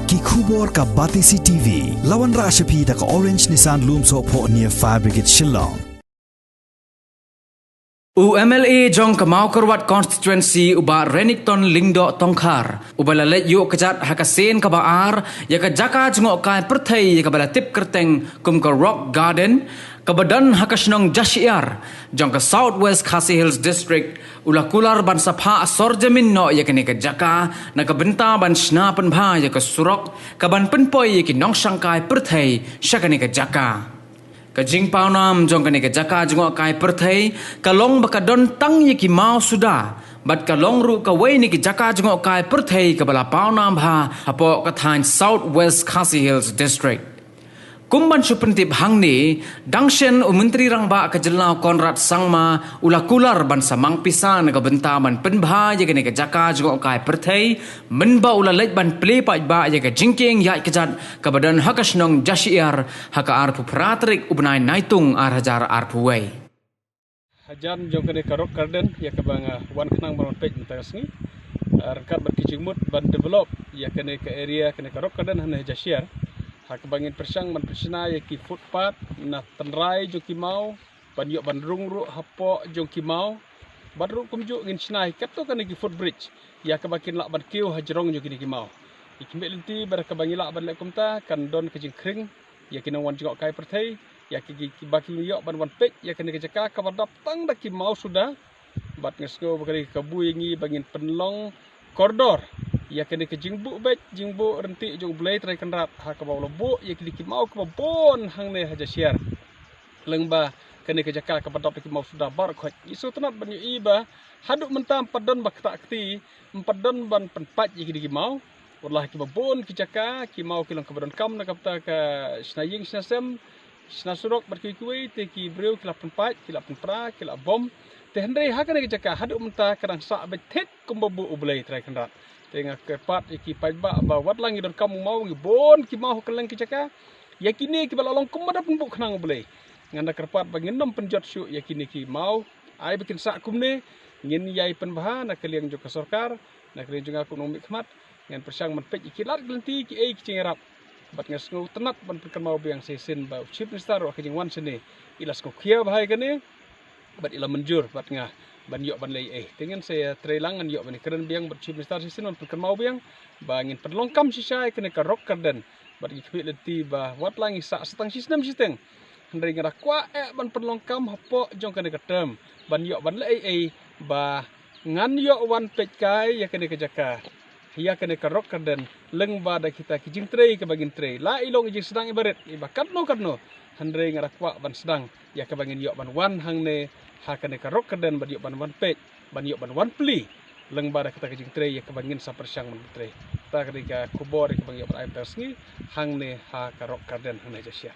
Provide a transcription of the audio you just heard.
ki khubor ka Batisi TV lawan ra ashapi da ka Orange Nissan Loom so pho near Fire Brigade Shillong. UMLA jong kamau korwat constituency uba Renington Lingdo Tongkhar ubala let yuk kejat hakasen kabaar ya ka jaka jengok kai perthai ya ka bala tip kerteng kum ka Rock Garden kabadan hakasnong Jashiar jong ka Southwest Khasi Hills District ulakular ban sapha asor jamin no ya kene ka jaka na ka benta ban sna pan bha ya ka surok ka ban penpoi ya ki nong sangkai perthai syakane ka jaka Kajing paunam jong kane ke jaka jengok kai perthai kalong bakadon tang ye ki mau sudah bat kalong ru ka wei ni ki jaka jengok kai perthai ka bala paunam bha apo ka thain Southwest Khasi Hills District kumban supentip hang ni dangshen menteri rangba ka jelau Konrad Sangma ulakular ban samang pisan ka benta ban penbha ye kane ke jaka jengok kai perthai menba ulalej ban ple pa ba ye ka jingking ya kejat ka badan hakasnong Jashiar haka arpu pratrik ubnai naitung hajar arpu wei hajan jong kane ka Rock Garden ya ka bang wan kenang ban pej mentasni rangkat ban kijingmut ban develop ya kane ka area kane ka Rock Garden hana Jashiar hak bangin persang man persina ya ki footpath na tenrai jo ki mau ban yo ban rung ru hapo jo ki mau ban ru kum jo ngin snai kat to kan ki footbridge ya ka bakin lak ban kiu hajrong jo ki mau ikme lenti bar ka bangi lak ban lek kumta kan don ke jing kring ya ki wan jok kai perthai ya ki baki yo ban wan pek ya kan ke jaka ka badap tang da ki mau sudah bat ngesko bakari ka buingi bangin penlong koridor ya kene ke jingbu bet jingbu renti jong blai trai kanrat ha ka baw lobo ya ki mau ka bon hang ne haja share lengba kene ke jaka ka badap ki mau sudah bar khot isu tenat ban iba haduk mentam padon bakta kti padon ban penpat ya ki mau wallahi ki bon ki jaka ki mau ki long ka badon kam na kapta ka snaying snasem snasurok bar ki kuwi te ki breu ki la penpat ki la penpra ki la bom te hendai ha kene ke jaka haduk menta kadang sa betet kumbabu ublai trai kanrat tengah kepat iki pajba ba wat langi don kamu mau ngi bon ki mau keleng ki jaka yakini ki balalong kumada pun buk knang boleh nganda kerpat bagi nom penjot syu yakini ki mau ai bikin sak kumne ngin yai penbaha na keliang jo ka sarkar na keliang jo ekonomi khmat ngan persang man pej iki lat glenti ki ei ki cingerap bat ngasngu tenat ban pekan mau biang sesen ba chief minister wa kajing wan sene ilas ko khia bahai kane bat ila menjur bat ngah ban yok ban lei dengan saya trelangan yok ban keren biang berchief minister sisen on perken mau biang bangin perlongkam sisai kene ka Rock Garden bagi khwi leti ba wat langi sak setang sistem sisteng hendai ngara kwa ban perlongkam hapo jong kene ka term ban yok ban lei ba ngan yok wan pej kai ya kene ka jaka ya kene ka Rock Garden leng ba da kita ki jing trei ka bagin trei la ilong jing sedang ibarat ibakat no hendai ngara kwa ban sedang ya ka bangin yok ban wan hang ne hakane ka Rock Garden ban yok ban wan pej ban yok ban wan pli leng ba da kita ki jing trei ya ka bangin sa persang man trei ta ka ka kubor ka bang yok ban ai tersngi hang ne ha ka Rock Garden hang ne Jashiar